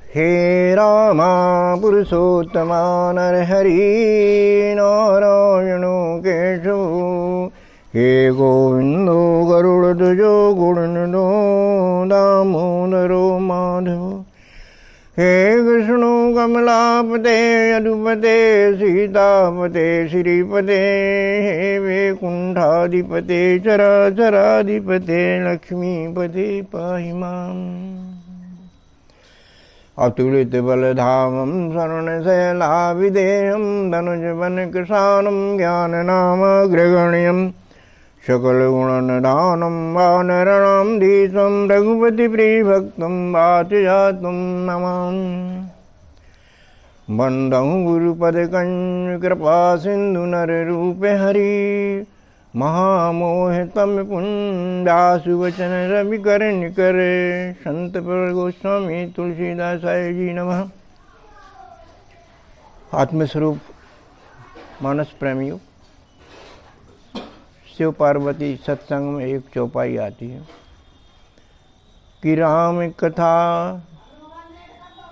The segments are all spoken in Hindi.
हे रामा पुरुषोत्तमा नरहरि नारायणो केशव, हे गोविंदो गरुड़ध्वजो गुणनिधो दामोदरो माधव, हे कृष्णो कमलापते यदुपते सीतापते श्रीपते, हे वैकुंठाधिपते चराचराधिपते लक्ष्मीपते पाहि माम्। अतुलित बलधामं शरणशैलाभिधेयं धनुजवनकृशानं ज्ञाननामग्रगण्यं सकलगुणनिधानं वानराणां धीशं रघुपतिप्रियभक्तं वातजातं नमामि। वन्दं गुरुपदकञ्जकृपासिन्धुनररूपे हरि, महामोहितं पुण्डासुवचन रविकरनिकर, संत प्रवर गोस्वामी तुलसीदासाय जी नमः। आत्मस्वरूप मानस प्रेमियों, शिव पार्वती सत्संग में एक चौपाई आती है कि राम कथा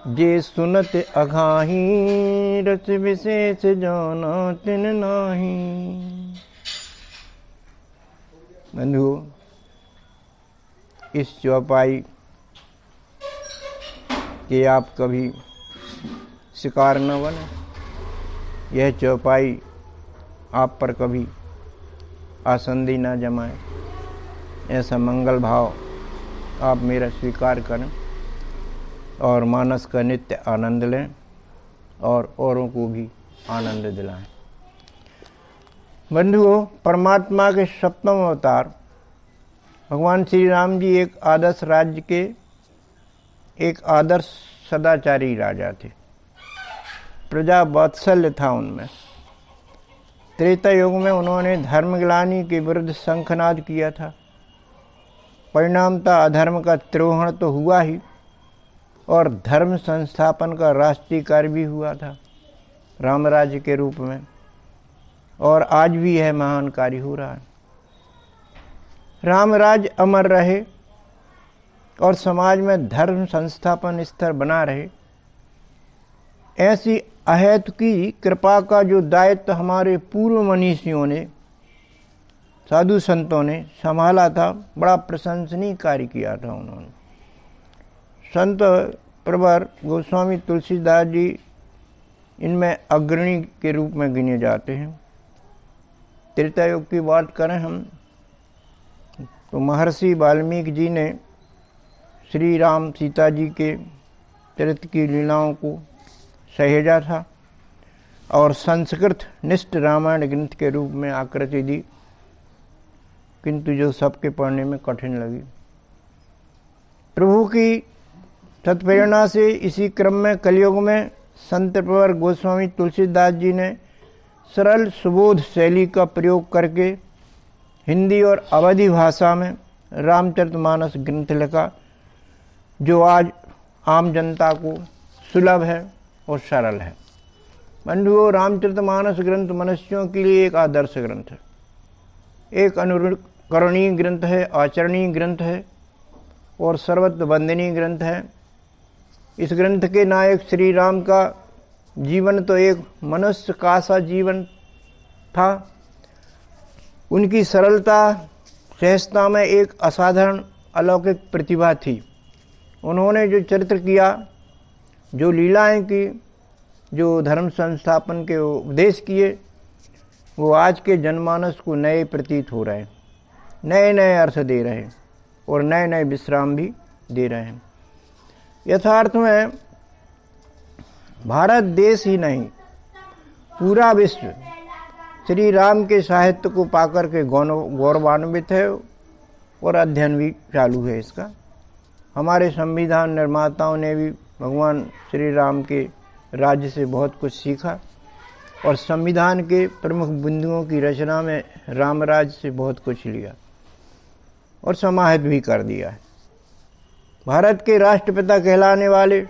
जे सुनत अघाही, रस विशेष जाना तिन नाही। बंधुओं, इस चौपाई के आप कभी शिकार न बने। यह चौपाई आप पर कभी आसंदी न जमाए। ऐसा मंगल भाव आप मेरा स्वीकार करें और मानस का नित्य आनंद लें और औरों को भी आनंद दिलाएं। बंधुओं, परमात्मा के सप्तम अवतार भगवान श्री राम जी एक आदर्श राज्य के एक आदर्श सदाचारी राजा थे। प्रजा वात्सल्य था उनमें। त्रेता युग में उन्होंने धर्मग्लानि के विरुद्ध शंखनाद किया था। परिणामतः अधर्म का तिरोहण तो हुआ ही और धर्म संस्थापन का राष्ट्रीय कार्य भी हुआ था रामराज्य के रूप में, और आज भी यह महान कार्य हो रहा है। रामराज्य अमर रहे और समाज में धर्म संस्थापन स्तर बना रहे, ऐसी अहेतु की कृपा का जो दायित्व हमारे पूर्व मनीषियों ने, साधु संतों ने संभाला था, बड़ा प्रशंसनीय कार्य किया था उन्होंने। संत प्रवर गोस्वामी तुलसीदास जी इनमें अग्रणी के रूप में गिने जाते हैं। त्रेता युग की बात करें हम तो महर्षि वाल्मीकि जी ने श्री राम सीता जी के चरित्र की लीलाओं को सहेजा था और संस्कृत निष्ठ रामायण ग्रंथ के रूप में आकृति दी, किंतु जो सबके पढ़ने में कठिन लगी। प्रभु की तत्प्रेरणा से इसी क्रम में कलयुग में संत प्रवर गोस्वामी तुलसीदास जी ने सरल सुबोध शैली का प्रयोग करके हिंदी और अवधी भाषा में रामचरितमानस ग्रंथ लिखा, जो आज आम जनता को सुलभ है और सरल है। बंधुओं, रामचरितमानस ग्रंथ मनुष्यों के लिए एक आदर्श ग्रंथ है, एक अनुकरणीय ग्रंथ है, आचरणीय ग्रंथ है और सर्वत्र वंदनीय ग्रंथ है। इस ग्रंथ के नायक श्री राम का जीवन तो एक मनुष्य का सा जीवन था। उनकी सरलता सहजता में एक असाधारण अलौकिक प्रतिभा थी। उन्होंने जो चरित्र किया, जो लीलाएं की, जो धर्म संस्थापन के उपदेश किए, वो आज के जनमानस को नए प्रतीत हो रहे हैं, नए नए अर्थ दे रहे हैं और नए नए विश्राम भी दे रहे हैं। यथार्थ में भारत देश ही नहीं, पूरा विश्व श्री राम के साहित्य को पाकर के गौरवान्वित है और अध्ययन भी चालू है इसका। हमारे संविधान निर्माताओं ने भी भगवान श्री राम के राज्य से बहुत कुछ सीखा और संविधान के प्रमुख बिंदुओं की रचना में रामराज से बहुत कुछ लिया और समाहित भी कर दिया है। भारत के राष्ट्रपिता कहलाने वाले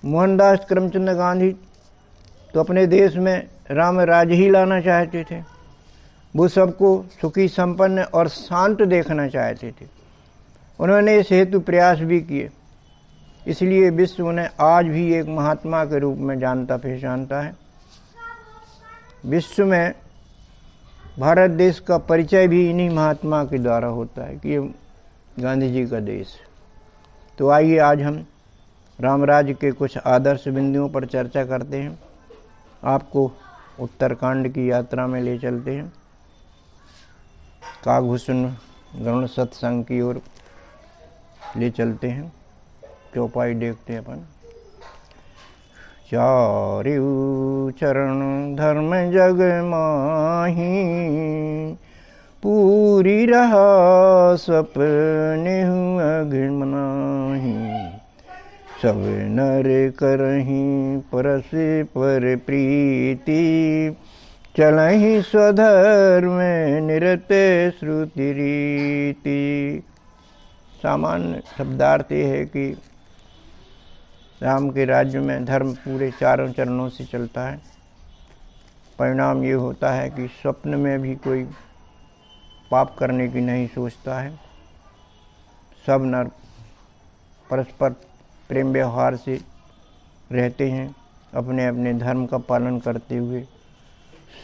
मोहनदास करमचंद गांधी तो अपने देश में राम राज्य ही लाना चाहते थे। वो सबको सुखी, संपन्न और शांत देखना चाहते थे। उन्होंने इस हेतु प्रयास भी किए। इसलिए विश्व उन्हें आज भी एक महात्मा के रूप में जानता पहचानता है। विश्व में भारत देश का परिचय भी इन्हीं महात्मा के द्वारा होता है कि ये गांधी जी का देश है। तो आइए आज हम रामराज के कुछ आदर्श बिंदुओं पर चर्चा करते हैं। आपको उत्तराखंड की यात्रा में ले चलते हैं, काकभूषण गरुड़ सत्संग की ओर ले चलते हैं। चौपाई देखते हैं अपन। चारिऊ चरण धर्म जग माही, पूरी रहा सपने अघिन नाही। सब नर करहीं परस पर प्रीति, चलहि स्वधर्म निरत श्रुति रीति। सामान्य शब्दार्थ ये है कि राम के राज्य में धर्म पूरे चारों चरणों से चलता है। परिणाम ये होता है कि स्वप्न में भी कोई पाप करने की नहीं सोचता है। सब नर परस्पर प्रेम व्यवहार से रहते हैं, अपने अपने धर्म का पालन करते हुए,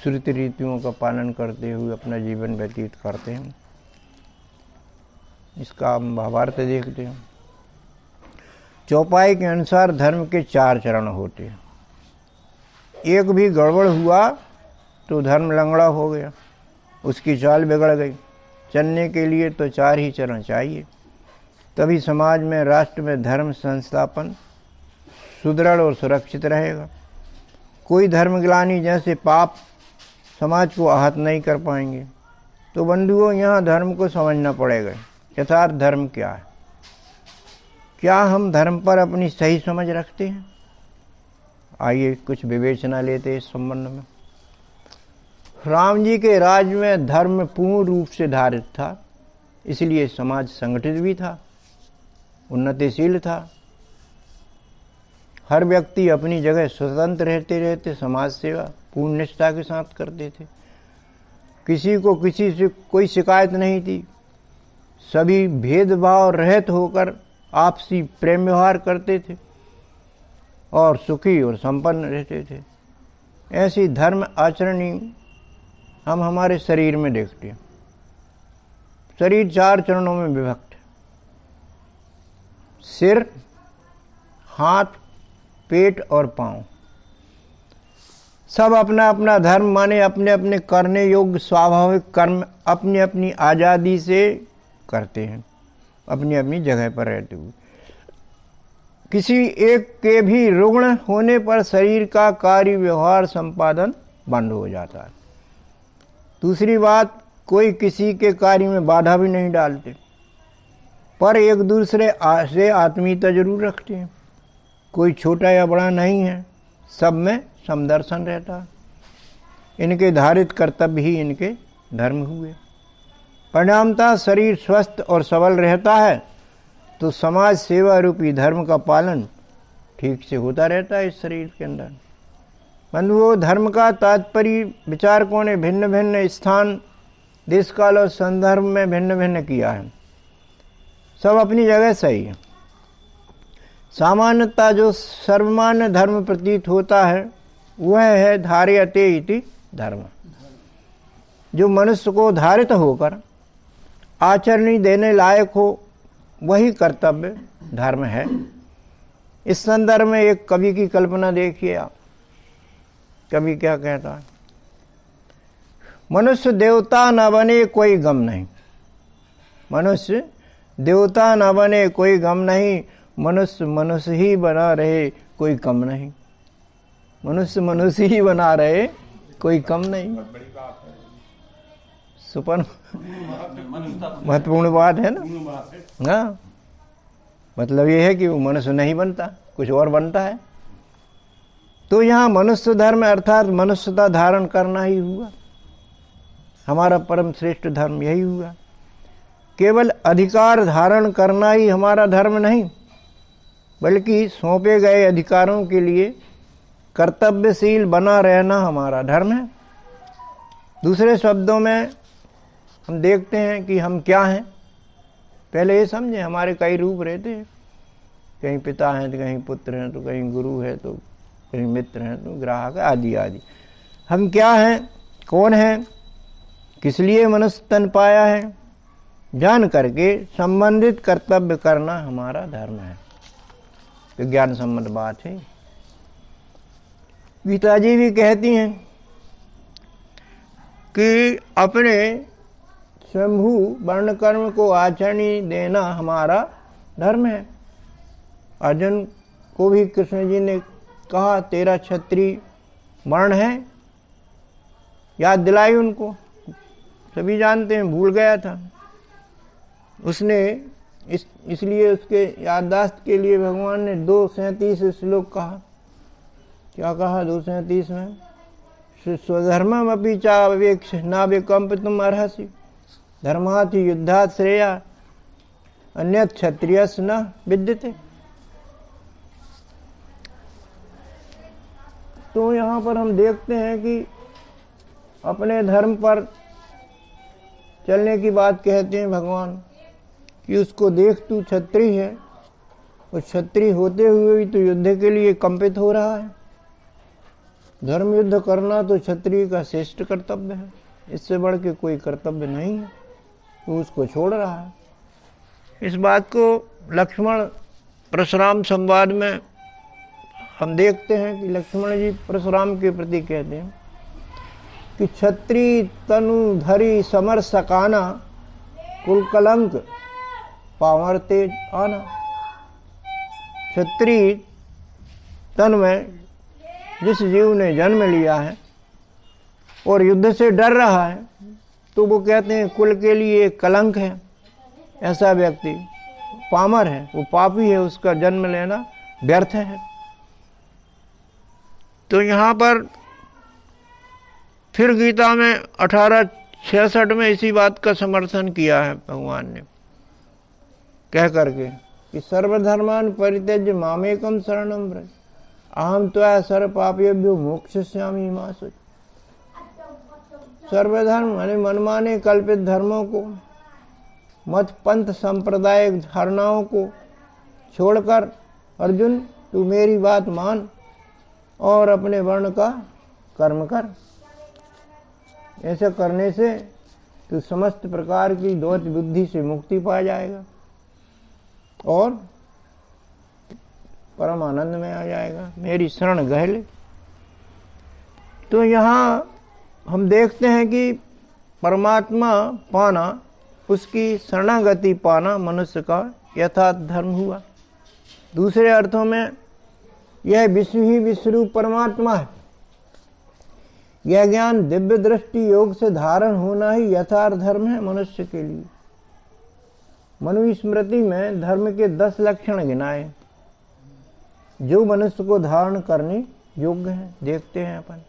श्रुति रीतियों का पालन करते हुए अपना जीवन व्यतीत करते हैं। इसका हम भावार्थ देखते हैं। चौपाई के अनुसार धर्म के 4 चरण होते हैं। एक भी गड़बड़ हुआ तो धर्म लंगड़ा हो गया, उसकी चाल बिगड़ गई। चलने के लिए तो 4 ही चरण चाहिए, तभी समाज में, राष्ट्र में धर्म संस्थापन सुदृढ़ और सुरक्षित रहेगा। कोई धर्मग्लानि जैसे पाप समाज को आहत नहीं कर पाएंगे। तो बंधुओं, यहाँ धर्म को समझना पड़ेगा। यथार्थ धर्म क्या है? क्या हम धर्म पर अपनी सही समझ रखते हैं? आइए कुछ विवेचना लेते हैं इस संबंध में। राम जी के राज में धर्म पूर्ण रूप से धारित था, इसलिए समाज संगठित भी था, उन्नतिशील था। हर व्यक्ति अपनी जगह स्वतंत्र रहते समाज सेवा पूर्ण निष्ठा के साथ करते थे। किसी को किसी से कोई शिकायत नहीं थी। सभी भेदभाव रहित होकर आपसी प्रेम व्यवहार करते थे और सुखी और संपन्न रहते थे। ऐसी धर्म आचरणी हम हमारे शरीर में देखते हैं। शरीर 4 चरणों में विभक्त है। सिर, हाथ, पेट और पांव, सब अपना अपना धर्म माने अपने अपने करने योग्य स्वाभाविक कर्म अपनी अपनी आज़ादी से करते हैं, अपनी अपनी जगह पर रहते हुए। किसी एक के भी रुग्ण होने पर शरीर का कार्य व्यवहार संपादन बंद हो जाता है। दूसरी बात, कोई किसी के कार्य में बाधा भी नहीं डालते, पर एक दूसरे से आत्मीयता जरूर रखते हैं। कोई छोटा या बड़ा नहीं है, सब में समदर्शन रहता है। इनके धारित कर्तव्य ही इनके धर्म हुए। परिणामतः शरीर स्वस्थ और सबल रहता है तो समाज सेवा रूपी धर्म का पालन ठीक से होता रहता है इस शरीर के अंदर। बंधुओं, धर्म का तात्पर्य विचारकों ने भिन्न भिन्न स्थान, देश काल और संदर्भ में भिन्न भिन्न किया है। सब अपनी जगह सही है। सामान्यतः जो सर्वमान्य धर्म प्रतीत होता है वह है धार्यते इति धर्म। जो मनुष्य को धारित होकर आचरणी देने लायक हो वही कर्तव्य धर्म है। इस संदर्भ में एक कवि की कल्पना देखिए आप। कवि क्या कहता है? मनुष्य देवता न बने कोई गम नहीं। मनुष्य देवता न बने कोई गम नहीं, मनुष्य मनुष्य ही बना रहे कोई कम नहीं। मनुष्य मनुष्य ही बना रहे कोई कम नहीं। सुपर महत्वपूर्ण बात है ना। हाँ, मतलब ये है कि वो मनुष्य नहीं बनता, कुछ और बनता है। तो यहाँ मनुष्य धर्म अर्थात मनुष्यता धारण करना ही हुआ। हमारा परम श्रेष्ठ धर्म यही हुआ। केवल अधिकार धारण करना ही हमारा धर्म नहीं, बल्कि सौंपे गए अधिकारों के लिए कर्तव्यशील बना रहना हमारा धर्म है। दूसरे शब्दों में हम देखते हैं कि हम क्या हैं। पहले ये समझें, हमारे कई रूप रहते हैं। कहीं पिता हैं तो कहीं पुत्र हैं, तो कहीं गुरु है तो कहीं मित्र हैं तो ग्राहक आदि आदि। हम क्या हैं, कौन हैं, किस लिए मनुष्य तन पाया है, जान करके संबंधित कर्तव्य करना हमारा धर्म है। विज्ञान सम्मत बात है। गीता जी भी कहती हैं कि अपने स्वयंभू वर्ण कर्म को आचरणी देना हमारा धर्म है। अर्जुन को भी कृष्ण जी ने कहा तेरा क्षत्रिय वर्ण है, याद दिलाई उनको, सभी जानते हैं, भूल गया था उसने। इसलिए उसके याददाश्त के लिए भगवान ने 2:37 श्लोक कहा। क्या कहा 2:37 में? स्वधर्मम अपि चावेक्ष नाविकंपितुम अर्हसि धर्मात् युद्धात् श्रेया अन्यत् क्षत्रियस्य न विद्यते। तो यहाँ पर हम देखते हैं कि अपने धर्म पर चलने की बात कहते हैं भगवान कि उसको देख तू क्षत्रिय है, और क्षत्रिय होते हुए भी तो युद्ध के लिए कंपित हो रहा है। धर्म युद्ध करना तो क्षत्रिय का श्रेष्ठ कर्तव्य है, इससे बढ़ के कोई कर्तव्य नहीं है, तो उसको छोड़ रहा है। इस बात को लक्ष्मण परशुराम संवाद में हम देखते हैं कि लक्ष्मण जी परशुराम के प्रति कहते हैं कि क्षत्रिय तनु धरी समर सकाना कुल कलंक पावर तेज आना। क्षत्रिय तन में जिस जीव ने जन्म लिया है और युद्ध से डर रहा है, तो वो कहते हैं कुल के लिए कलंक है। ऐसा व्यक्ति पामर है, वो पापी है, उसका जन्म लेना व्यर्थ है। तो यहाँ पर फिर गीता में 1866 में इसी बात का समर्थन किया है भगवान ने, कह करके कि सर्वधर्मान परित्यज्य मामेकम शरणं व्रज अहम त्वया सर्व पापेभ्यो मोक्षयिष्यामि मा शुच। सर्वधर्म यानी मनमाने कल्पित धर्मों को, मत पंथ सांप्रदायिक धारणाओं को छोड़कर अर्जुन तू मेरी बात मान और अपने वर्ण का कर्म कर। ऐसा करने से तू समस्त प्रकार की द्वैत बुद्धि से मुक्ति पा जाएगा और परम आनंद में आ जाएगा, मेरी शरण गह ले। तो यहाँ हम देखते हैं कि परमात्मा पाना, उसकी शरणागति पाना मनुष्य का यथार्थ धर्म हुआ। दूसरे अर्थों में यह विश्व ही विश्वरूप परमात्मा है। यह ज्ञान दिव्य दृष्टि योग से धारण होना ही यथार्थ धर्म है मनुष्य के लिए। मनुस्मृति में धर्म के 10 लक्षण गिनाए जो मनुष्य को धारण करने योग्य है। देखते हैं अपन।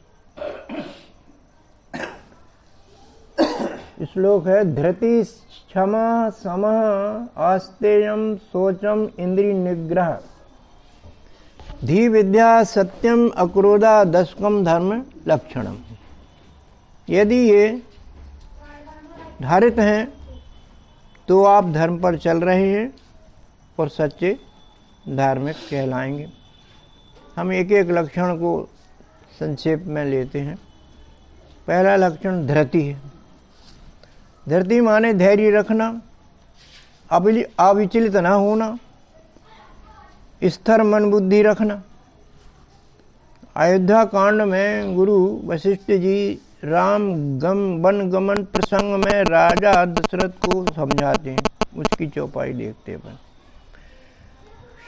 श्लोक है धृति क्षमा समः आस्तेयम शोचम इंद्रिय निग्रह धी विद्या सत्यम अक्रोधा दशकम धर्म लक्षणम। यदि ये धारित हैं तो आप धर्म पर चल रहे हैं और सच्चे धार्मिक कहलाएंगे। हम एक एक लक्षण को संक्षेप में लेते हैं। पहला लक्षण धृति है। धृति माने धैर्य रखना, अविचलित न होना, स्थिर मन बुद्धि रखना। अयोध्या कांड में गुरु वशिष्ठ जी राम वन गमन प्रसंग में राजा दशरथ को समझाते हैं, उसकी चौपाई देखते हैं।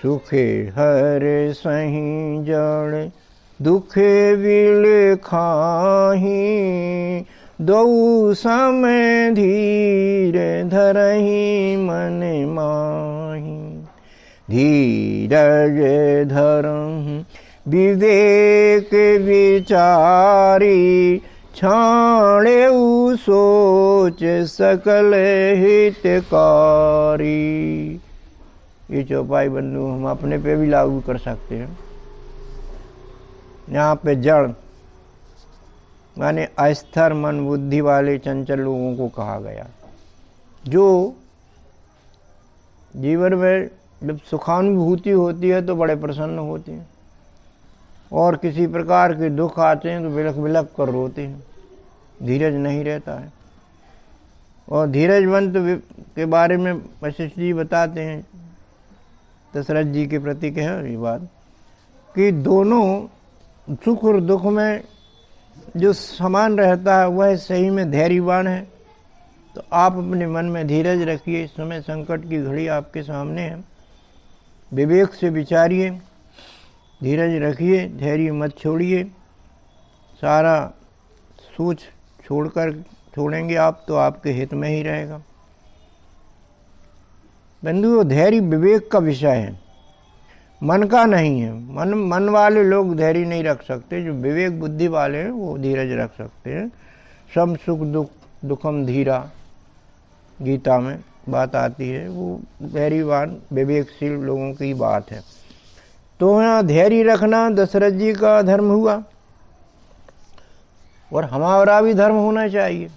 सुखे हरे सही जड़ दुखे विले खाही दौ समय धीरे धरही मन माही धीरज धरहु विवेक विचारी छाणेउ सोच सकल हितकारी। ये चौपाई बंधु हम अपने पे भी लागू कर सकते हैं। यहाँ पे जड़ माने अस्थिर मन बुद्धि वाले चंचल लोगों को कहा गया, जो जीवन में जब सुखानुभूति होती है तो बड़े प्रसन्न होते हैं, और किसी प्रकार के दुख आते हैं तो बिलख बिलख कर रोते हैं, धीरज नहीं रहता है। और धीरजवंत के बारे में वशिष्ठ जी बताते हैं, दशरथ जी के प्रति कह ये बात कि दोनों सुख और दुख में जो समान रहता है वह सही में धैर्यवान है। तो आप अपने मन में धीरज रखिए, इस समय संकट की घड़ी आपके सामने है, विवेक से विचारिए, धीरज रखिए, धैर्य मत छोड़िए। सारा सोच छोड़ेंगे आप तो आपके हित में ही रहेगा। बंधुओं, धैर्य विवेक का विषय है, मन का नहीं है। मन वाले लोग धैर्य नहीं रख सकते, जो विवेक बुद्धि वाले हैं वो धीरज रख सकते हैं। सम सुख दुखम धीरा, गीता में बात आती है, वो धैर्यवान विवेकशील लोगों की बात है। तो यहाँ धैर्य रखना दशरथ जी का धर्म हुआ, और हमारा भी धर्म होना चाहिए।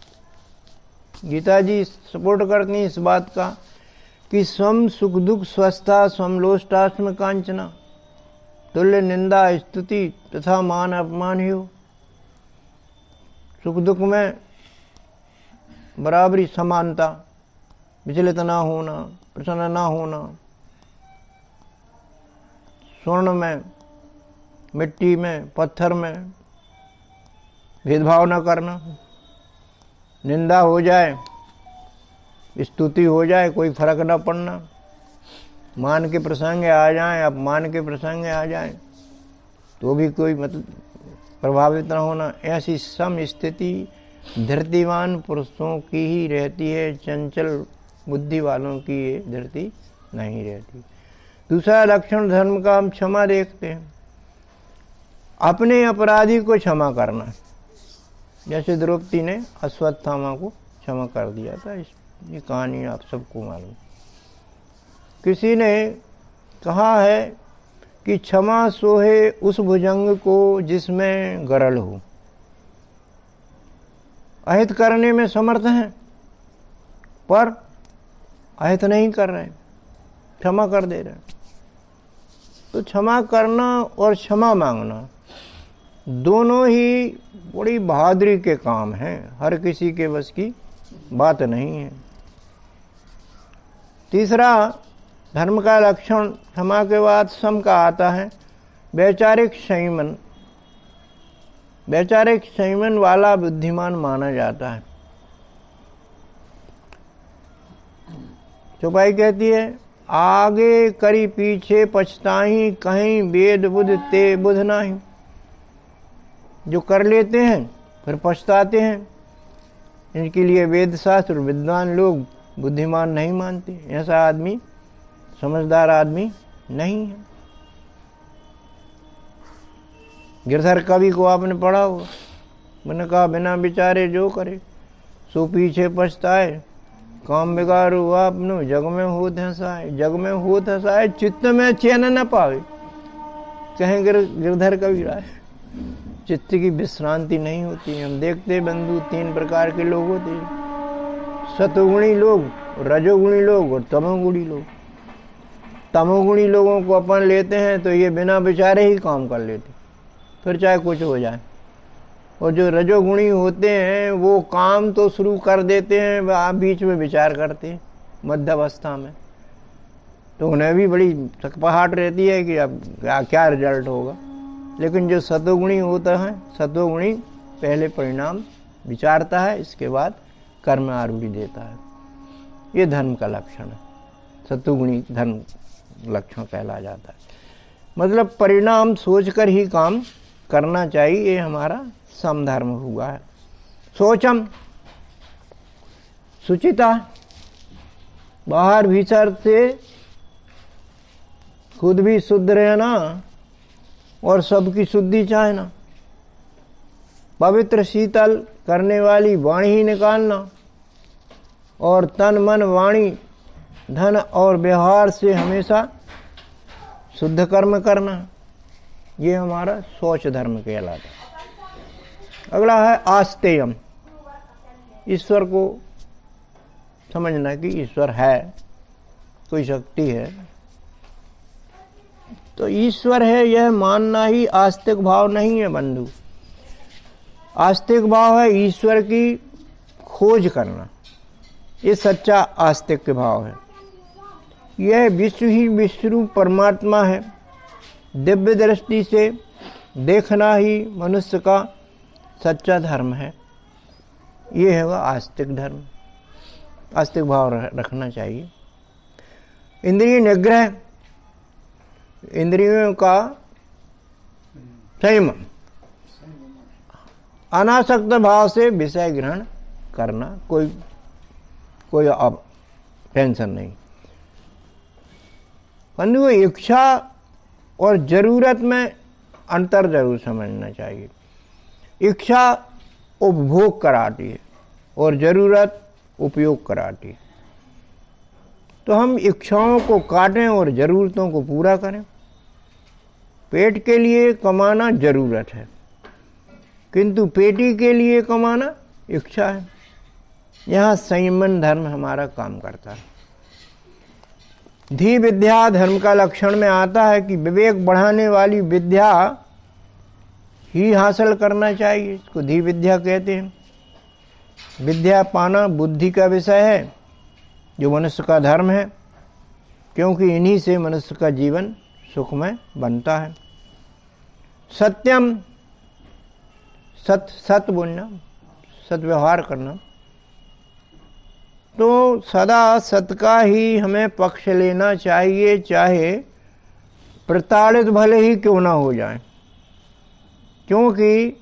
गीता जी सपोर्ट करती हैं इस बात का कि स्वम सुख दुख स्वस्था समलोष्टास्म कांचना, तुल्य निंदा स्तुति तथा मान अपमान हो। सुख दुख में बराबरी, समानता, विचलित ना होना, प्रसन्न ना होना, स्वर्ण में मिट्टी में पत्थर में भेदभाव न करना, निंदा हो जाए स्तुति हो जाए कोई फर्क न पड़ना, मान के प्रसंग आ जाएं, अपमान के प्रसंग आ जाएं तो भी कोई मतलब प्रभावित न होना। ऐसी सम स्थिति धृतिवान पुरुषों की ही रहती है, चंचल बुद्धि वालों की ये धरती नहीं रहती। दूसरा लक्षण धर्म का हम क्षमा देखते हैं, अपने अपराधी को क्षमा करना। जैसे द्रौपदी ने अश्वत्थामा को क्षमा कर दिया था, ये कहानी आप सबको मालूम। किसी ने कहा है कि क्षमा सोहे उस भुजंग को जिसमें गरल हो। अहित करने में समर्थ हैं पर अहित नहीं कर रहे, क्षमा कर दे रहे। तो क्षमा करना और क्षमा मांगना दोनों ही बड़ी बहादुरी के काम हैं, हर किसी के बस की बात नहीं है। तीसरा धर्म का लक्षण क्षमा के बाद सम का आता है वैचारिक संयमन। वैचारिक संयमन वाला बुद्धिमान माना जाता है। चौपाई कहती है, आगे करी पीछे पछताही, कहीं वेद बुध ते बुध नाही। जो कर लेते हैं फिर पछताते हैं, इनके लिए वेद शास्त्र विद्वान लोग बुद्धिमान नहीं मानते। ऐसा आदमी समझदार आदमी नहीं है। गिरधर कवि को आपने पढ़ा होगा, मैंने कहा बिना विचारे जो करे सो पीछे पछताए, काम बिगाड़ हुआ अपनो जग में होत हंसाए। जग में होत हंसाए चित्त में चैन न पावे, कहें गिरधर कवि राय। चित्त की विश्रांति नहीं होती। हम देखते बंधु तीन प्रकार के लोग होते हैं, सतोगुणी लोग, रजोगुणी लोग और तमोगुणी लोग। तमोगुणी लोगों को अपन लेते हैं तो ये बिना विचारे ही काम कर लेते, फिर चाहे कुछ हो जाए। और जो रजोगुणी होते हैं वो काम तो शुरू कर देते हैं, आप बीच में विचार करते हैं मध्यावस्था में, तो उन्हें भी बड़ी थकपहाट रहती है कि अब क्या रिजल्ट होगा। लेकिन जो सतोगुणी होता है, सतोगुणी पहले परिणाम विचारता है, इसके बाद कर्म आरूढ़ी देता है। ये धर्म का लक्षण है, सतोगुणी धर्म लक्षण कहला जाता है। मतलब परिणाम सोचकर ही काम करना चाहिए, ये हमारा समधर्म हुआ है। सोचम सुचिता, बाहर भीतर से खुद भी शुद्ध रहना और सबकी शुद्धि चाहना। पवित्र शीतल करने वाली वाणी ही निकालना, और तन मन वाणी धन और व्यवहार से हमेशा शुद्ध कर्म करना। ये हमारा शौच धर्म कहलाता है। अगला है आस्तेयम, ईश्वर को समझना कि ईश्वर है, कोई शक्ति है, तो ईश्वर है यह मानना ही आस्तिक भाव नहीं है बंधु। आस्तिक भाव है ईश्वर की खोज करना, ये सच्चा आस्तिक भाव है। यह विश्व ही विश्वरूप परमात्मा है, दिव्य दृष्टि से देखना ही मनुष्य का सच्चा धर्म है। ये है वह आस्तिक धर्म, आस्तिक भाव रखना चाहिए। इंद्रिय निग्रह, इंद्रियों का संयम, अनासक्त भाव से विषय ग्रहण करना, कोई अब टेंशन नहीं। परंतु इच्छा और जरूरत में अंतर जरूर समझना चाहिए। इच्छा उपभोग कराती है और जरूरत उपयोग कराती है। तो हम इच्छाओं को काटें और जरूरतों को पूरा करें। पेट के लिए कमाना जरूरत है, किंतु पेटी के लिए कमाना इच्छा है। यहाँ संयमन धर्म हमारा काम करता है। धी विद्या धर्म का लक्षण में आता है कि विवेक बढ़ाने वाली विद्या ही हासिल करना चाहिए, इसको धी विद्या कहते हैं। विद्या पाना बुद्धि का विषय है, जो मनुष्य का धर्म है, क्योंकि इन्हीं से मनुष्य का जीवन सुखमय बनता है। सत्यम, सत्य बोलना, सद्व्यवहार करना, तो सदा सत्य का ही हमें पक्ष लेना चाहिए, चाहे प्रताड़ित भले ही क्यों ना हो जाए। क्योंकि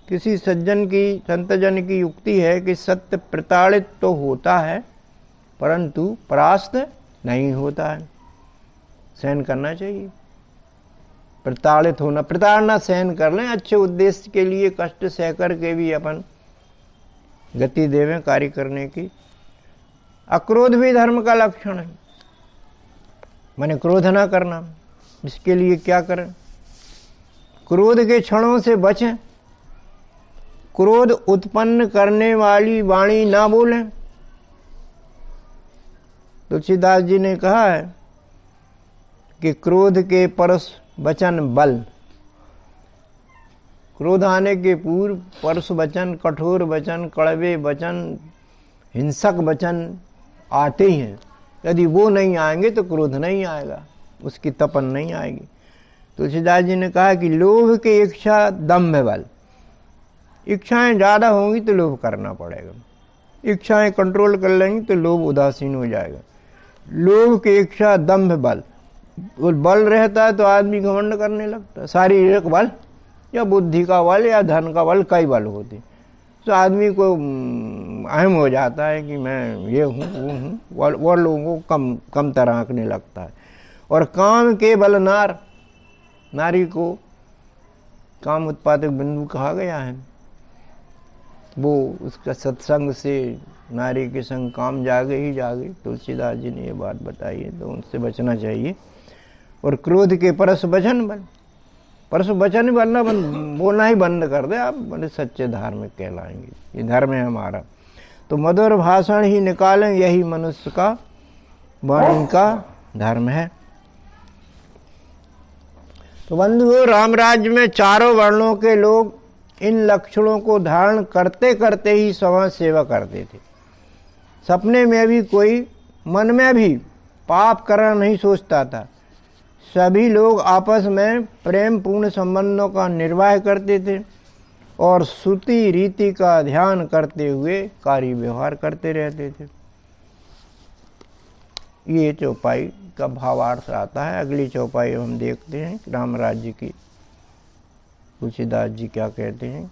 किसी संतजन की युक्ति है कि सत्य प्रताड़ित तो होता है परंतु परास्त नहीं होता है। सहन करना चाहिए, प्रताड़ित होना, प्रताड़ना सहन कर लें, अच्छे उद्देश्य के लिए कष्ट सह कर के भी अपन गति देवें कार्य करने की। अक्रोध भी धर्म का लक्षण है, माने क्रोध ना करना। इसके लिए क्या करें? क्रोध के क्षणों से बचें, क्रोध उत्पन्न करने वाली वाणी ना बोलें। तुलसीदास जी ने कहा है कि क्रोध के परस वचन बल। क्रोध आने के पूर्व परस वचन, कठोर वचन, कड़वे वचन, हिंसक वचन आते ही हैं। यदि वो नहीं आएंगे तो क्रोध नहीं आएगा, उसकी तपन नहीं आएगी। तुलसीदास जी ने कहा कि लोभ की इच्छा दम्भ बल। इच्छाएं ज़्यादा होंगी तो लोभ करना पड़ेगा, इच्छाएं कंट्रोल कर लेंगी तो लोभ उदासीन हो जाएगा। लोभ की इच्छा दम्भ बल, वो बल रहता है तो आदमी घमंड करने लगता है। शारीरिक बल या बुद्धि का बल या धन का बल, कई बल होते, तो आदमी को अहम हो जाता है कि मैं ये हूँ वो हूँ, वो लोगों को कम तरह आंकने लगता है। और काम के बल नारी को काम उत्पादक बिंदु कहा गया है। वो उसका सत्संग से नारी के संग काम जागे ही जागे। तुलसीदास जी ने ये बात बताई है, तो उनसे बचना चाहिए। और क्रोध के परस वचन बल, परस वचन बोलना ही बंद कर दे, आप बड़े सच्चे धार्मिक कहलाएंगे। ये धर्म है हमारा। तो मधुर भाषण ही निकालें, यही मनुष्य का वाणी का धर्म है। तो बंधुओं, राम राज्य में चारों वर्णों के लोग इन लक्षणों को धारण करते करते ही समाज सेवा करते थे। सपने में भी कोई मन में भी पाप करना नहीं सोचता था। सभी लोग आपस में प्रेम पूर्ण संबंधों का निर्वाह करते थे और श्रुति रीति का ध्यान करते हुए कार्य व्यवहार करते रहते थे। ये चौपाई का भावार्थ आता है। अगली चौपाई हम देखते हैं राम राज्य की। तुलसीदास जी क्या कहते हैं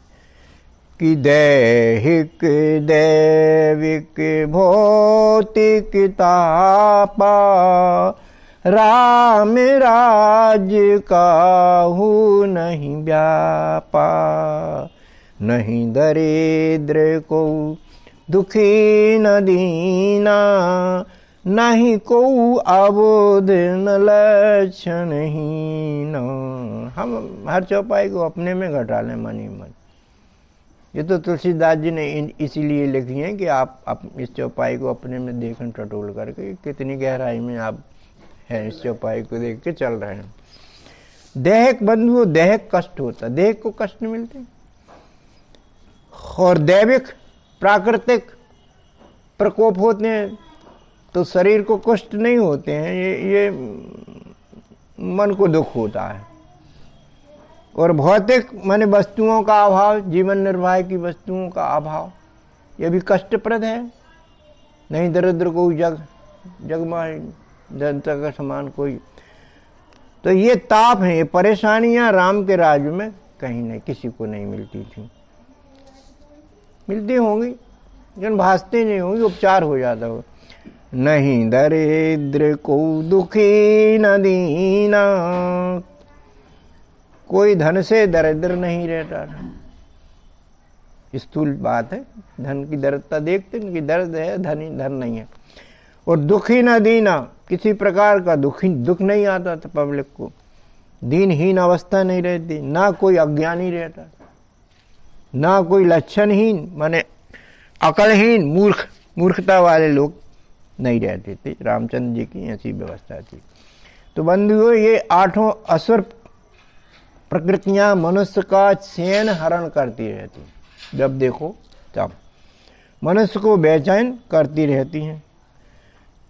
कि दैहिक दैविक भौतिक तापा, राम राज्य काहू नहीं व्यापा। नहीं दरिद्र को दुखी न दीना, नहीं को अबोध न लक्षण हीन। हम हर चौपाई को अपने में घटा लें मन ही मन। ये तो तुलसीदास जी ने इसीलिए लिखी है कि आप इस चौपाई को अपने में देखें टटोल करके, कितनी गहराई में आप हैं इस चौपाई को देख के चल रहे हैं। दैहिक बंधु दैहिक कष्ट होता, देह को कष्ट मिलते, और दैविक प्राकृतिक प्रकोप होते हैं तो शरीर को कष्ट नहीं होते हैं, ये मन को दुख होता है। और भौतिक माने वस्तुओं का अभाव, जीवन निर्वाह की वस्तुओं का अभाव, यह भी कष्टप्रद है। नहीं दरिद्र को जगमा जनता का समान कोई, तो ये ताप है, ये परेशानियां राम के राज्य में कहीं नहीं, किसी को नहीं मिलती थी। मिलती होंगी लेकिन भासती नहीं होंगी, उपचार हो जाता हो। नहीं दरिद्र को दुखी न दीना, कोई धन से दरिद्र नहीं रहता था। स्थूल बात है, धन की दरिद्रता देखते कि दर्द है, धन नहीं है। और दुखी न दीना, किसी प्रकार का दुख नहीं आता था पब्लिक को, दीनहीन अवस्था नहीं रहती, ना कोई अज्ञानी रहता, ना कोई लक्षणहीन माने अकलहीन मूर्खता वाले लोग नहीं रहते थे। रामचंद्र जी की ऐसी व्यवस्था थी। तो बंधुओं, ये आठों असुर प्रकृतियां मनुष्य का चैन हरण करती रहती, जब देखो तब मनुष्य को बेचैन करती रहती हैं।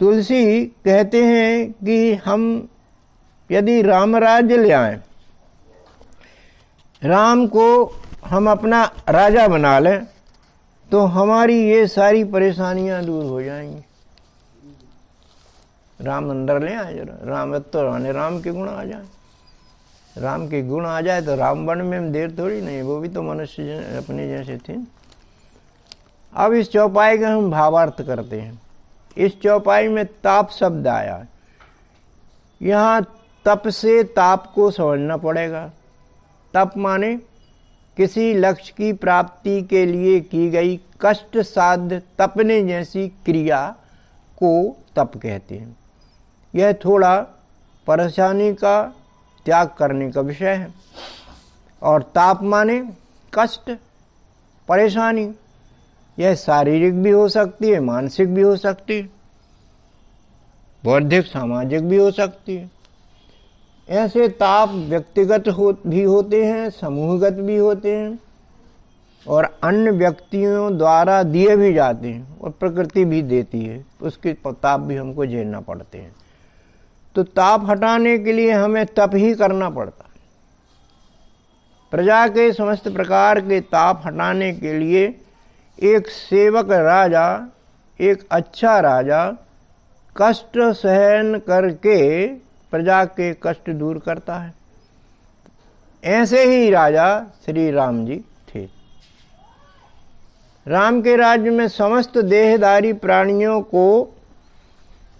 तुलसी कहते हैं कि हम यदि राम राज्य ले आए, राम को हम अपना राजा बना लें, तो हमारी ये सारी परेशानियां दूर हो जाएंगी। राम अंदर ले आए जरा, राम के गुण आ जाए, राम के गुण आ जाए तो राम बन में देर थोड़ी नहीं, वो भी तो मनुष्य अपने जैसे थे। अब इस चौपाई का हम भावार्थ करते हैं। इस चौपाई में ताप शब्द आया, यहाँ तप से ताप को समझना पड़ेगा। तप माने किसी लक्ष्य की प्राप्ति के लिए की गई कष्ट साध्य तपने जैसी क्रिया को तप कहते हैं। यह थोड़ा परेशानी का त्याग करने का विषय है। और ताप माने कष्ट, परेशानी, यह शारीरिक भी हो सकती है, मानसिक भी हो सकती है, बौद्धिक सामाजिक भी हो सकती है। ऐसे ताप व्यक्तिगत भी होते हैं, समूहगत भी होते हैं, और अन्य व्यक्तियों द्वारा दिए भी जाते हैं, और प्रकृति भी देती है, उसके ताप भी हमको झेलना पड़ते हैं। तो ताप हटाने के लिए हमें तप ही करना पड़ता है। प्रजा के समस्त प्रकार के ताप हटाने के लिए एक सेवक राजा, एक अच्छा राजा कष्ट सहन करके प्रजा के कष्ट दूर करता है। ऐसे ही राजा श्री राम जी थे। राम के राज्य में समस्त देहधारी प्राणियों को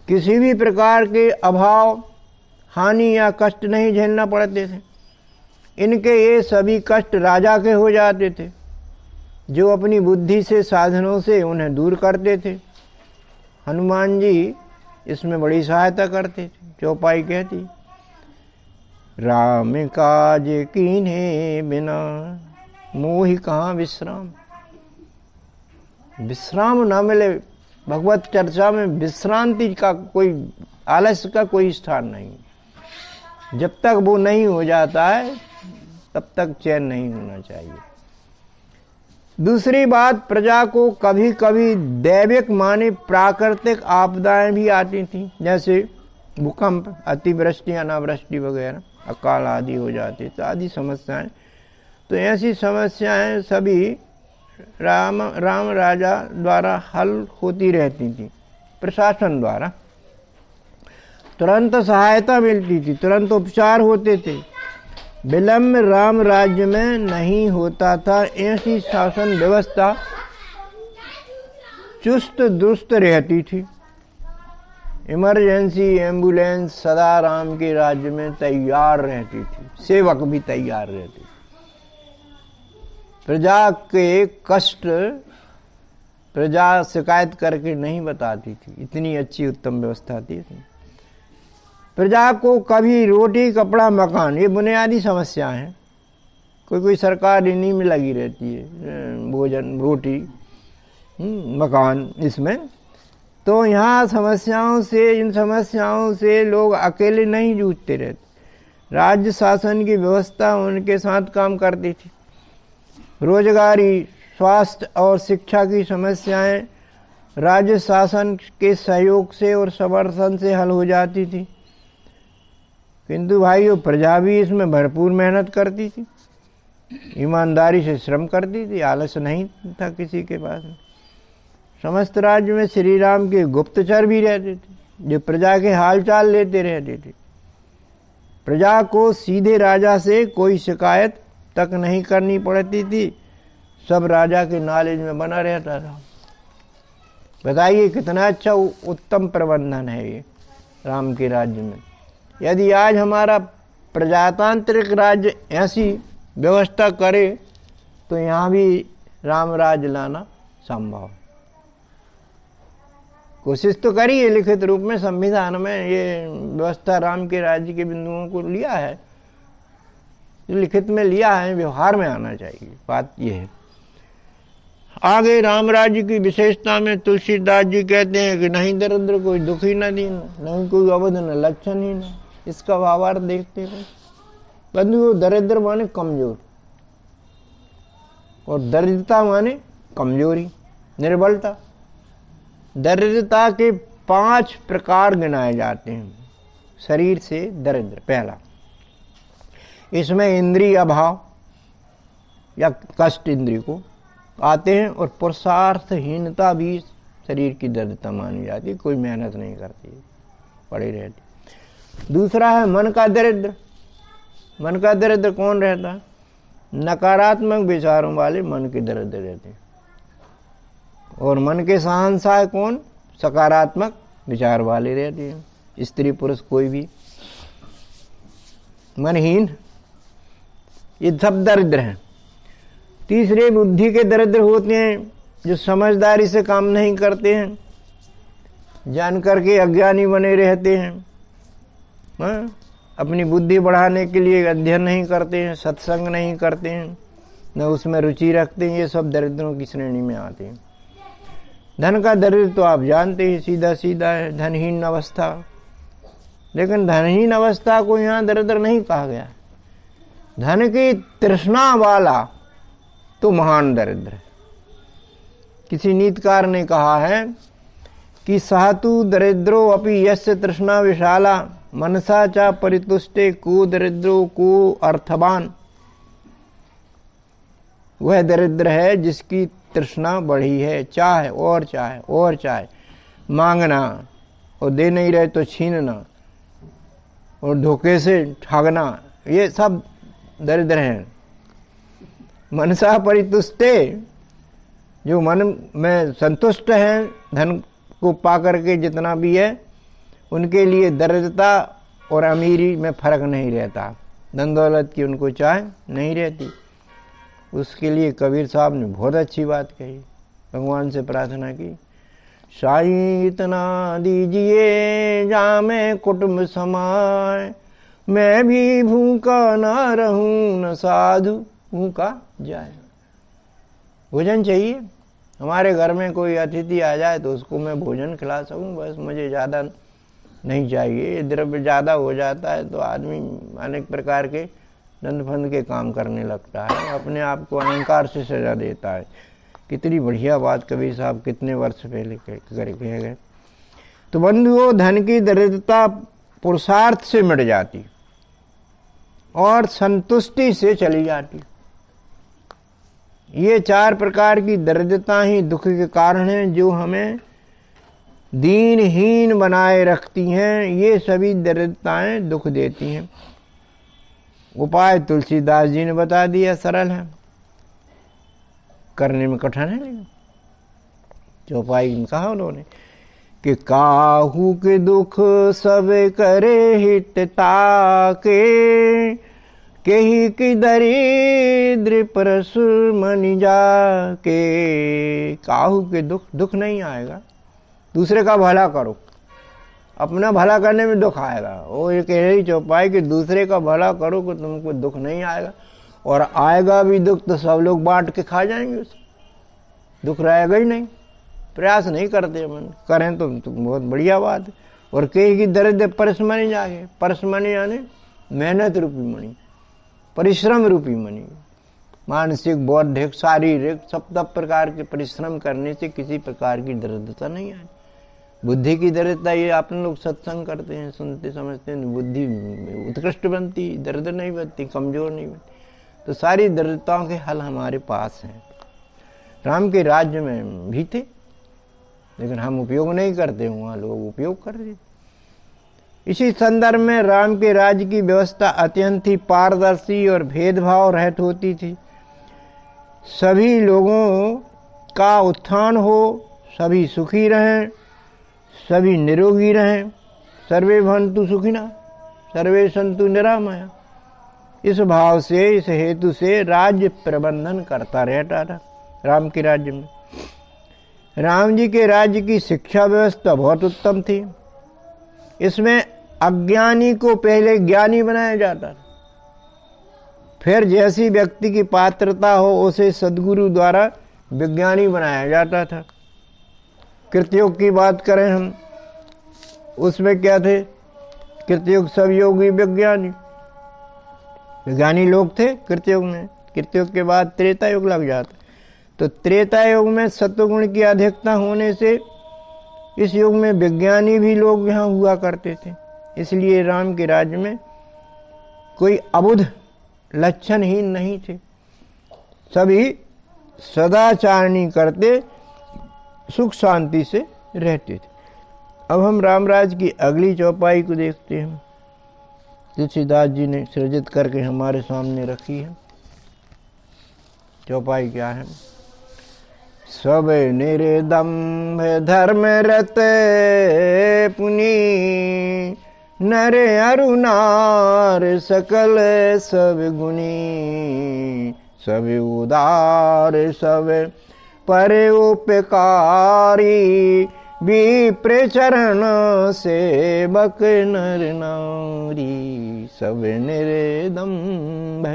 किसी भी प्रकार के अभाव, हानि या कष्ट नहीं झेलना पड़ते थे। इनके ये सभी कष्ट राजा के हो जाते थे, जो अपनी बुद्धि से, साधनों से उन्हें दूर करते थे। हनुमान जी इसमें बड़ी सहायता करते थे। चौपाई कहती, राम काज कीन्हे बिना मोहि कहाँ विश्राम। विश्राम न मिले, भगवत चर्चा में विश्रांति का कोई, आलस्य का कोई स्थान नहीं। जब तक वो नहीं हो जाता है तब तक चैन नहीं होना चाहिए। दूसरी बात, प्रजा को कभी कभी दैविक माने प्राकृतिक आपदाएं भी आती थी, जैसे भूकंप, अतिवृष्टि, अनावृष्टि वगैरह, अकाल आदि हो जाती, तो आदि समस्याएं। तो ऐसी समस्याएं सभी राम राजा द्वारा हल होती रहती थी, प्रशासन द्वारा तुरंत सहायता मिलती थी, तुरंत उपचार होते थे। विलंब राम राज्य में नहीं होता था। ऐसी शासन व्यवस्था चुस्त दुरुस्त रहती थी। इमरजेंसी एम्बुलेंस सदा राम के राज्य में तैयार रहती थी, सेवक भी तैयार रहते। प्रजा के कष्ट प्रजा शिकायत करके नहीं बताती थी, इतनी अच्छी उत्तम व्यवस्था थी। प्रजा को कभी रोटी, कपड़ा, मकान, ये बुनियादी समस्या हैं। कोई सरकार इन्हीं में लगी रहती है, भोजन, रोटी, मकान, इसमें। तो यहाँ इन समस्याओं से लोग अकेले नहीं जूझते रहते। राज्य शासन की व्यवस्था उनके साथ काम करती थी। रोजगारी, स्वास्थ्य और शिक्षा की समस्याएं राज्य शासन के सहयोग से और समर्थन से हल हो जाती थी। किंतु भाइयों, प्रजा भी इसमें भरपूर मेहनत करती थी, ईमानदारी से श्रम करती थी, आलस नहीं था किसी के पास। समस्त राज्य में श्री राम के गुप्तचर भी रहते थे, जो प्रजा के हालचाल लेते रहते थे। प्रजा को सीधे राजा से कोई शिकायत तक नहीं करनी पड़ती थी, सब राजा के नॉलेज में बना रहता था। बताइए कितना अच्छा उत्तम प्रबंधन है ये राम के राज्य में। यदि आज हमारा प्रजातांत्रिक राज्य ऐसी व्यवस्था करे तो यहाँ भी राम राज लाना संभव है। कोशिश तो करिए, लिखित रूप में संविधान में ये व्यवस्था राम के राज्य के बिंदुओं को लिया है, लिखित में लिया है, व्यवहार में आना चाहिए। बात ये है। आगे राम राज्य की विशेषता में तुलसीदास जी कहते हैं कि नहीं दरिद्र कोई दुख ही न दीन, नहीं कोई अवध न लक्षण ही न। इसका भावार्थ देखते हैं बंधु। दरिद्र माने कमजोर, और दरिद्रता माने कमजोरी, निर्बलता। दरिद्रता के 5 प्रकार गिनाए जाते हैं शरीर से दरिद्र। पहला, इसमें इंद्रिय अभाव या कष्ट इंद्रिय को आते हैं, और पुरुषार्थहीनता भी शरीर की दरिद्रता मानी जाती है, कोई मेहनत नहीं करती, पड़ी रहती। दूसरा है मन का दरिद्र। मन का दरिद्र कौन रहता है? नकारात्मक विचारों वाले मन के दरिद्र रहते हैं। और मन के शहंशाह कौन? सकारात्मक विचार वाले रहते हैं, स्त्री पुरुष कोई भी। मनहीन, ये सब दरिद्र हैं। तीसरे बुद्धि के दरिद्र होते हैं, जो समझदारी से काम नहीं करते हैं, जान करके अज्ञानी बने रहते हैं। अपनी बुद्धि बढ़ाने के लिए अध्ययन नहीं करते हैं, सत्संग नहीं करते हैं, न उसमें रुचि रखते हैं। ये सब दरिद्रों की श्रेणी में आते हैं। धन का दरिद्र तो आप जानते हैं, सीधा सीधा है, धनहीन अवस्था। लेकिन धनहीन अवस्था को यहाँ दरिद्र नहीं कहा गया। धन की तृष्णा वाला तो महान दरिद्र है। किसी नीतिकार ने कहा है कि सहतु दरिद्रो अपि यस्य तृष्णा विशाला मनसा चा परितुष्टे को दरिद्रो को अर्थवान। वह दरिद्र है जिसकी तृष्णा बढ़ी है, चाहे और चाहे और चाहे, मांगना और दे नहीं रहे तो छीनना और धोखे से ठगना, ये सब दरिद्र हैं। मनसा परितुष्टे, जो मन में संतुष्ट हैं धन को पा करके जितना भी है, उनके लिए दरिद्रता और अमीरी में फर्क नहीं रहता, धन दौलत की उनको चाह नहीं रहती। उसके लिए कबीर साहब ने बहुत अच्छी बात कही, भगवान से प्रार्थना की, साईं इतना दीजिए जामे कुटुंब समाए, मैं भी भूखा ना रहूं न साधु भूखा जाए। भोजन चाहिए, हमारे घर में कोई अतिथि आ जाए तो उसको मैं भोजन खिला सकूं, बस मुझे ज़्यादा नहीं चाहिए। द्रव्य ज़्यादा हो जाता है तो आदमी अनेक प्रकार के दंड फंद के काम करने लगता है, अपने आप को अहंकार से सजा देता है। कितनी बढ़िया बात कबीर साहब कितने वर्ष पहले कह गए। तो बंधुओं, धन की दरिद्रता पुरुषार्थ से मिट जाती और संतुष्टि से चली जाती। ये 4 प्रकार की दरिद्रता ही दुख के कारण हैं, जो हमें दीनहीन बनाए रखती हैं। ये सभी दरिद्रताएं दुख देती हैं। उपाय तुलसीदास जी ने बता दिया, सरल है, करने में कठिन है, लेकिन जो उपाय कहा उन्होंने कि काहू के दुख सब करे हित ताके, केही की दरिद्र परस मनि जाके। काहू के दुख नहीं आएगा, दूसरे का भला करो, अपना भला करने में दुख आएगा। वो ये कह रही चौपाई कि दूसरे का भला करो कि तुमको दुख नहीं आएगा, और आएगा भी दुख तो सब लोग बांट के खा जाएंगे, उसे दुख रहेगा ही नहीं। प्रयास नहीं करते अपन, करें तो बहुत बढ़िया बात है। और कहीं की दरिद्र परसमणि जाके, परसमणि यानी मेहनत रूपी मणि, परिश्रम रूपी मणि। मानसिक, बौद्धिक, शारीरिक सब प्रकार के परिश्रम करने से किसी प्रकार की दरिद्रता नहीं आती। बुद्धि की दरिद्रता, ये आप लोग सत्संग करते हैं, सुनते समझते हैं, बुद्धि उत्कृष्ट बनती, दरिद्र नहीं बनती, कमजोर नहीं बनती। तो सारी दरिद्रताओं के हल हमारे पास हैं। राम के राज्य में भी थे, लेकिन हम उपयोग नहीं करते, वहाँ लोग उपयोग कर रहे थे। इसी संदर्भ में राम के राज्य की व्यवस्था अत्यंत ही पारदर्शी और भेदभाव रहित होती थी। सभी लोगों का उत्थान हो, सभी सुखी रहें, सभी निरोगी रहें। सर्वे भवन्तु सुखिनः सर्वे सन्तु निरामया। इस भाव से, इस हेतु से राज्य प्रबंधन करता रहता था राम के राज्य में। राम जी के राज्य की शिक्षा व्यवस्था बहुत उत्तम थी। इसमें अज्ञानी को पहले ज्ञानी बनाया जाता था, फिर जैसी व्यक्ति की पात्रता हो उसे सद्गुरु द्वारा विज्ञानी बनाया जाता था। कृतयुग की बात करें हम, उसमें क्या थे? कृतयुग सब योगी विज्ञानी लोग थे कृतयुग में। कृतयुग के बाद त्रेता युग लग जाता। तो त्रेता युग में सत्वगुण की अधिकता होने से इस युग में विज्ञानी भी लोग यहाँ हुआ करते थे। इसलिए राम के राज्य में कोई अबुध लक्षणहीन नहीं थे, सभी सदाचारणी करते सुख शांति से रहते थे। अब हम रामराज की अगली चौपाई को देखते हैं, तुलसीदास जी ने सृजित करके हमारे सामने रखी है। चौपाई क्या है? सब निर्दम्भ धर्म रत पुनि, नर अरु नार सकल सब गुणी। सब उदार सब पर उपकारी, विप्र चरण सेवक नर नारी। सब निर्दम्भ,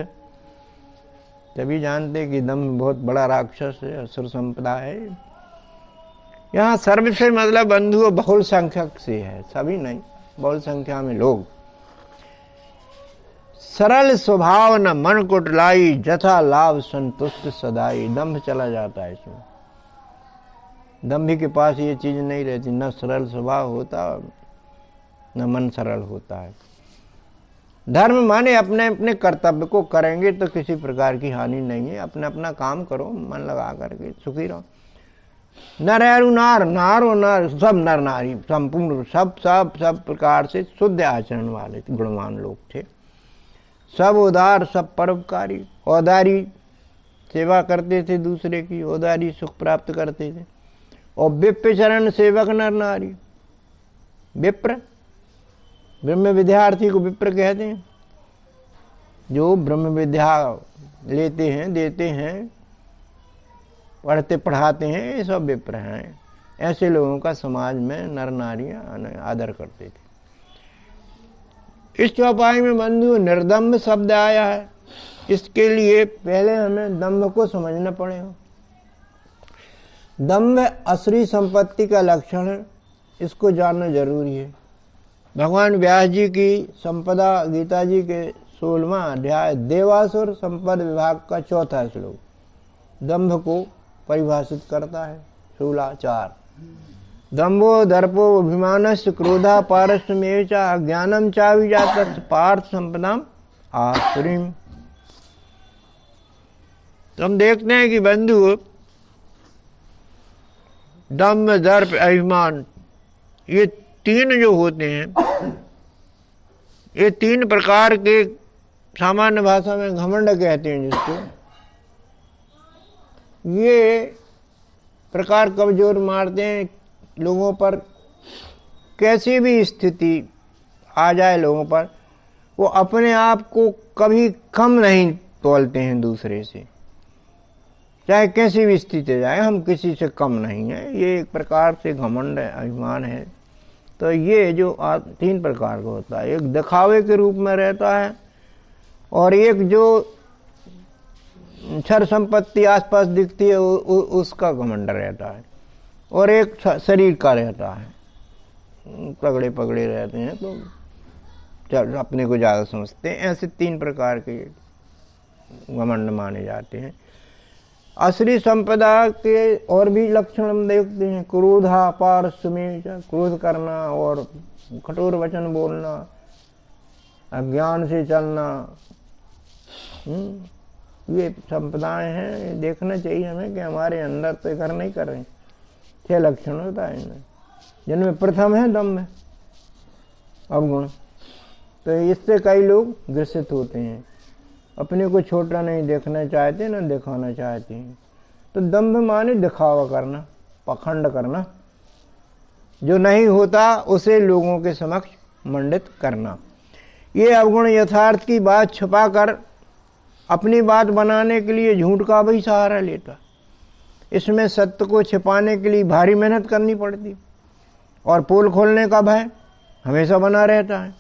तभी जानते कि दम्भ बहुत बड़ा राक्षस है, असुर संपदा है। यहाँ सर्व से मतलब बंधु बहुल संख्यक से है, सभी नहीं, बहुल संख्या में लोग। सरल स्वभाव न मन कुटलाई, जथा लाभ संतुष्ट सदाई। दम्भ चला जाता है इसमें। दम्भी के पास ये चीज नहीं रहती, न सरल स्वभाव होता न मन सरल होता है। धर्म माने अपने अपने कर्तव्य को करेंगे तो किसी प्रकार की हानि नहीं है। अपना अपना काम करो, मन लगा करके सुखी रहो। नर अरु नार, नार और नार सब नर नारी संपूर्ण सब सब सब प्रकार से शुद्ध आचरण वाले गुणवान लोग थे। सब उदार, सब परोपकारी, औदारी सेवा करते थे दूसरे की, औदारी सुख प्राप्त करते थे। और विप्र चरण सेवक नर नारी। विप्र, ब्रह्म विद्यार्थी को विप्र कहते हैं, जो ब्रह्म विद्या लेते हैं, देते हैं, पढ़ते पढ़ाते हैं, ये सब विप्र हैं। ऐसे लोगों का समाज में नर नारियां आदर करते थे। इस चौपाई में बंधु निर्दम्भ शब्द आया है। इसके लिए पहले हमें दम्भ को समझना पड़ेगा। दम्भ असुरी संपत्ति का लक्षण है, इसको जानना जरूरी है। भगवान व्यास जी की संपदा गीता जी के 16वां अध्याय देवासुर संपद विभाग का 4था श्लोक दम्भ को परिभाषित करता है। 16:4 दम्भो दर्पो अभिमानस्य क्रोधा पारस्यमेव च अज्ञानम चाभिजातस्य पार्थ संपदाम आसुरीम। तो हम देखते हैं कि बंधु दम्भ, दर्प, अभिमान, ये तीन जो होते हैं, ये तीन प्रकार के, सामान्य भाषा में घमंड कहते हैं जिसको, ये प्रकार कमजोर मारते हैं लोगों पर। कैसी भी स्थिति आ जाए लोगों पर, वो अपने आप को कभी कम नहीं तोलते हैं दूसरे से, चाहे कैसी भी स्थिति जाए, हम किसी से कम नहीं है। ये एक प्रकार से घमंड है, अभिमान है। तो ये जो तीन प्रकार का होता है, एक दिखावे के रूप में रहता है, और एक जो छर संपत्ति आसपास दिखती है उसका घमंड रहता है, और एक शरीर का रहता है, पगड़े पगड़े रहते हैं। तो अपने को ज़्यादा समझते हैं। ऐसे 3 प्रकार के घमंड माने जाते हैं। असली संपदा के और भी लक्षण हम देखते हैं। क्रोधा पारस्मेच, क्रोध करना और कठोर वचन बोलना, अज्ञान से चलना, ये संपदाएं हैं। देखना चाहिए हमें कि हमारे अंदर तो घर नहीं कर रहे। 6 लक्षण होता है इनमें, जिनमें प्रथम है दम्भ, अवगुण। तो इससे कई लोग ग्रसित होते हैं, अपने को छोटा नहीं देखना चाहते, ना दिखाना चाहते हैं। तो दम्भ माने दिखावा करना, पखंड करना, जो नहीं होता उसे लोगों के समक्ष मंडित करना। ये अवगुण यथार्थ की बात छुपाकर अपनी बात बनाने के लिए झूठ का भी सहारा लेता। इसमें सत्य को छिपाने के लिए भारी मेहनत करनी पड़ती और पोल खोलने का भय हमेशा बना रहता है।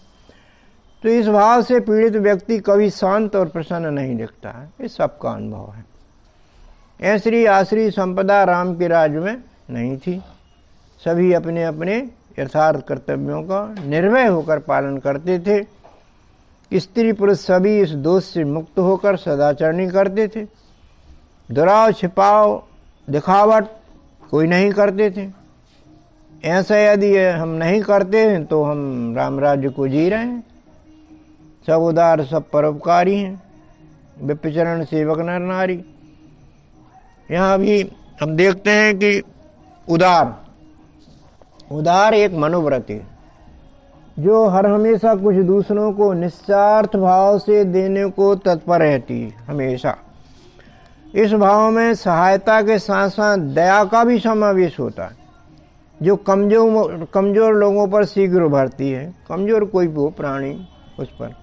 तो इस भाव से पीड़ित व्यक्ति कभी शांत और प्रसन्न नहीं दिखता है। ये सबका अनुभव है। ऐसी आसरी संपदा राम के राज्य में नहीं थी। सभी अपने अपने यथार्थ कर्तव्यों का निर्भय होकर पालन करते थे। स्त्री पुरुष सभी इस दोष से मुक्त होकर सदाचरणी करते थे। दुराव छिपाव दिखावट कोई नहीं करते थे। ऐसा यदि हम नहीं करते हैं तो हम राम राज्य को जी रहे हैं। सब उदार, सब परोपकारी हैं, विप्रचरण सेवक नर नारी। यहाँ भी हम देखते हैं कि उदार एक मनोवृत्ति है, जो हर हमेशा कुछ दूसरों को निस्वार्थ भाव से देने को तत्पर रहती है। हमेशा इस भाव में सहायता के साथ साथ दया का भी समावेश होता है, जो कमजोर लोगों पर शीघ्र उभरती है। कमजोर कोई भी हो प्राणी, उस पर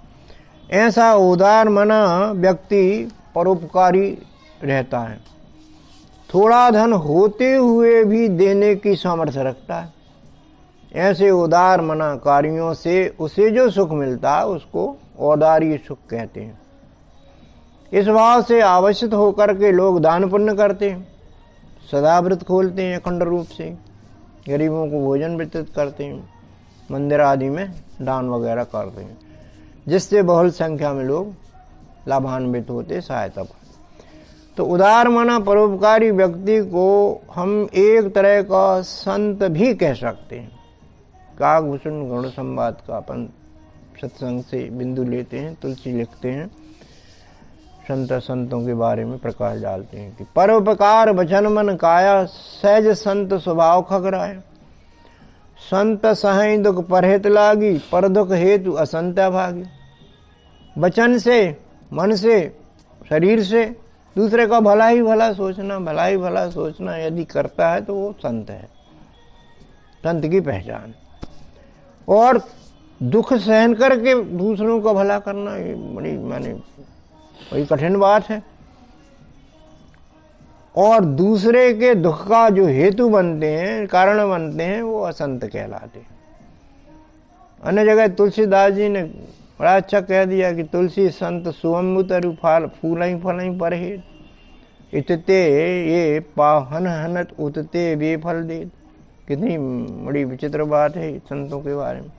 ऐसा उदार मना व्यक्ति परोपकारी रहता है। थोड़ा धन होते हुए भी देने की सामर्थ्य रखता है। ऐसे उदार मना कार्यों से उसे जो सुख मिलता है उसको औदार्य सुख कहते हैं। इस भाव से आवश्यक होकर के लोग दान पुण्य करते हैं, सदाव्रत खोलते हैं, अखंड रूप से गरीबों को भोजन वितरित करते हैं, मंदिर आदि में दान वगैरह करते हैं, जिससे बहुल संख्या में लोग लाभान्वित होते, सहायता पाते। तो उदार मना परोपकारी व्यक्ति को हम एक तरह का संत भी कह सकते हैं। काकभूषण गौड़ संवाद का अपन सत्संग से बिंदु लेते हैं। तुलसी लिखते हैं, संतों के बारे में प्रकाश डालते हैं कि परोपकार वचन मन काया, सहज संत स्वभाव खगराया। संत सहाय दुख परहित लागी, पर दुख हेतु असंत भागी। वचन से, मन से, शरीर से दूसरे का भला ही भला सोचना यदि करता है तो वो संत है, संत की पहचान। और दुख सहन करके दूसरों का भला करना ये बड़ी कठिन बात है। और दूसरे के दुख का जो हेतु बनते हैं, कारण बनते हैं, वो असंत कहलाते हैं। अन्य जगह तुलसीदास जी ने बड़ा अच्छा कह दिया कि तुलसी संत सुअम्बु तरु फूलई फलई परहेज, इतते ये पाहन हनत उतते बेफल दे। कितनी बड़ी विचित्र बात है संतों के बारे में।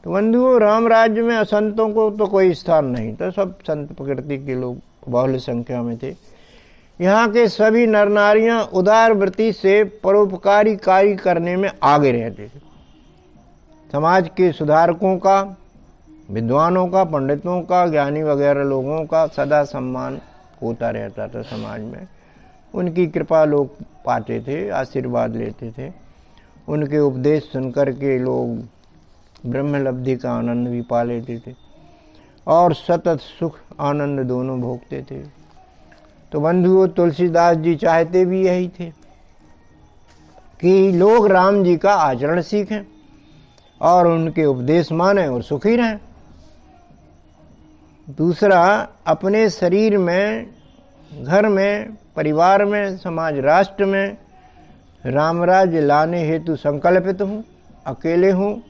तो बंधुओं, राम राज्य में असंतों को तो कोई स्थान नहीं था। सब संत प्रकृति के लोग बहुल संख्या में थे। यहाँ के सभी नर नारियां उदार वृत्ति से परोपकारी कार्य करने में आगे रहते थे। समाज के सुधारकों का, विद्वानों का, पंडितों का, ज्ञानी वगैरह लोगों का सदा सम्मान होता रहता था समाज में। उनकी कृपा लोग पाते थे, आशीर्वाद लेते थे। उनके उपदेश सुनकर के लोग ब्रह्मलब्धि का आनंद भी पा लेते थे और सतत सुख आनंद दोनों भोगते थे। तो बंधुओं, तुलसीदास जी चाहते भी यही थे कि लोग राम जी का आचरण सीखें और उनके उपदेश माने और सुखी रहें। दूसरा, अपने शरीर में, घर में, परिवार में, समाज राष्ट्र में रामराज्य लाने हेतु संकल्पित हूँ, अकेले हूँ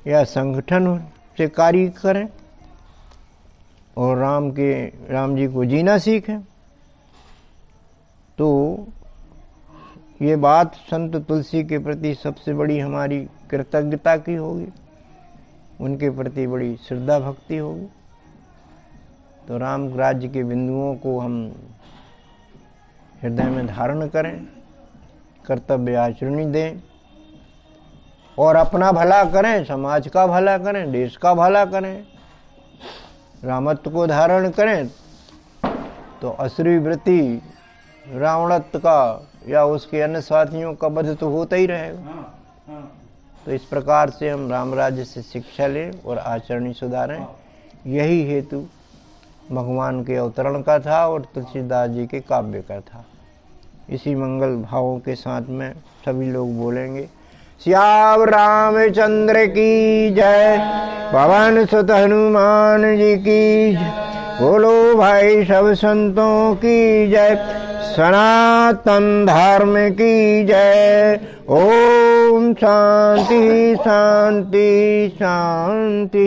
या संगठन से कार्य करें और राम जी को जीना सीखें। तो ये बात संत तुलसी के प्रति सबसे बड़ी हमारी कृतज्ञता की होगी उनके प्रति बड़ी श्रद्धा भक्ति होगी। तो राम राज्य के बिंदुओं को हम हृदय में धारण करें, कर्तव्य आचरण दें और अपना भला करें, समाज का भला करें, देश का भला करें। रामत्व को धारण करें तो असुरी वृत्ति रावणत्व का या उसके अन्य साथियों का वध तो होता ही रहेगा। तो इस प्रकार से हम राम राज्य से शिक्षा लें और आचरण सुधारें। यही हेतु भगवान के अवतरण का था और तुलसीदास जी के काव्य का था। इसी मंगल भावों के साथ में सभी लोग बोलेंगे, श्याम रामचंद्र की जय, पवन सुत हनुमान जी की जय, बोलो भाई सब संतों की जय, सनातन धर्म की जय। ओम शांति शांति शांति।